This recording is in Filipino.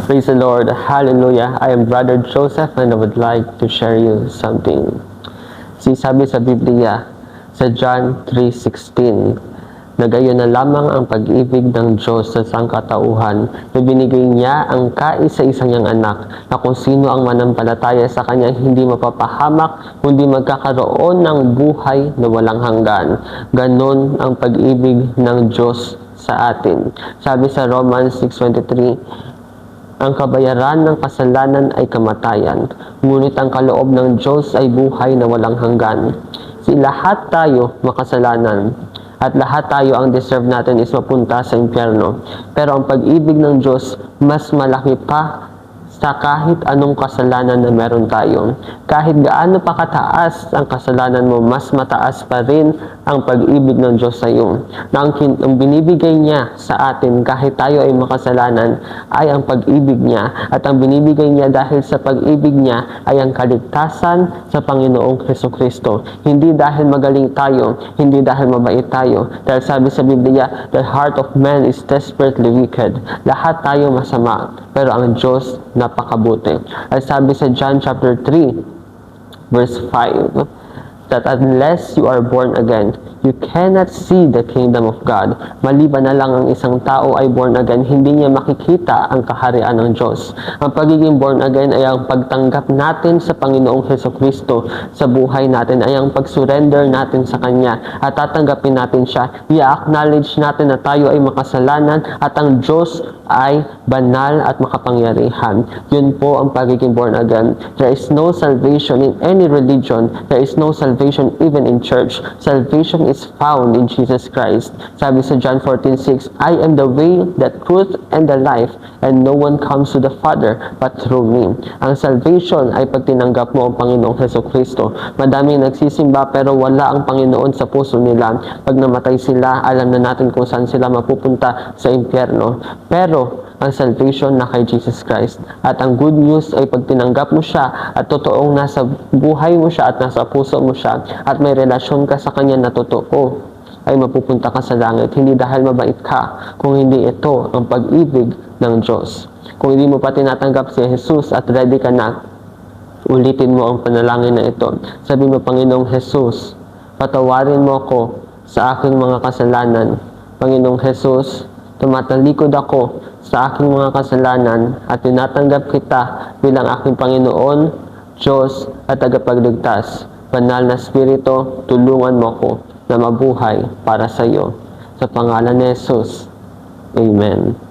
Praise the Lord. Hallelujah. I am Brother Joseph and I would like to share you something. Sabi sa Biblia, sa John 3:16, na gayon na lamang ang pag-ibig ng Diyos sa sangkatauhan na binigay niya ang kaisa-isa niyang anak na kung sino ang manampalataya sa kanya hindi mapapahamak kundi magkakaroon ng buhay na walang hanggan. Ganon ang pag-ibig ng Diyos sa atin. Sabi sa Romans 6:23, ang kabayaran ng kasalanan ay kamatayan, ngunit ang kaloob ng Diyos ay buhay na walang hanggan. Lahat tayo makasalanan at lahat tayo ang deserve natin is mapunta sa impyerno. Pero ang pag-ibig ng Diyos mas malaki pa sa kahit anong kasalanan na meron tayo. Kahit gaano pa kataas ang kasalanan mo, mas mataas pa rin ang pag-ibig ng Diyos sa iyo. Na ang binibigay niya sa atin kahit tayo ay makasalanan ay ang pag-ibig niya. At ang binibigay niya dahil sa pag-ibig niya ay ang kaligtasan sa Panginoong Hesukristo. Hindi dahil magaling tayo, hindi dahil mabait tayo. Dahil sabi sa Biblia, the heart of man is desperately wicked. Lahat tayo masama, pero ang Diyos napakabuti. At sabi sa John chapter 3, verse 5, that unless you are born again, you cannot see the kingdom of God. Maliban na lang ang isang tao ay born again, hindi niya makikita ang kaharian ng Diyos. Ang pagiging born again ay ang pagtanggap natin sa Panginoong Hesukristo sa buhay natin, ay ang pag-surrender natin sa Kanya at tatanggapin natin siya. I-acknowledge natin na tayo ay makasalanan at ang Diyos ay banal at makapangyarihan. Yun po ang pagiging born again. There is no salvation in any religion. There is no salvation even in church. Salvation is found in Jesus Christ. Sabi sa John 14:6, I am the way, the truth, and the life, and no one comes to the Father but through me. Ang salvation ay pag tinanggap mo ang Panginoong Hesukristo. Madaming nagsisimba pero wala ang Panginoon sa puso nila. Pag namatay sila, alam na natin kung saan sila mapupunta, sa impyerno. Pero ang salvation na kay Jesus Christ. At ang good news ay pag tinanggap mo siya at totoong nasa buhay mo siya at nasa puso mo siya at may relasyon ka sa Kanya na totoo, ay mapupunta ka sa langit. Hindi dahil mabait ka, kung hindi ito ang pag-ibig ng Diyos. Kung hindi mo pa tinatanggap si Jesus at ready ka na, ulitin mo ang panalangin na ito. Sabi mo, Panginoong Jesus, patawarin mo ako sa aking mga kasalanan. Panginoong Jesus, tumatalikod ako sa aking mga kasalanan at tinatanggap kita bilang aking Panginoon, Diyos at tagapagligtas. Banal na Espiritu, tulungan mo ko na mabuhay para sa iyo. Sa pangalan ni Jesus. Amen.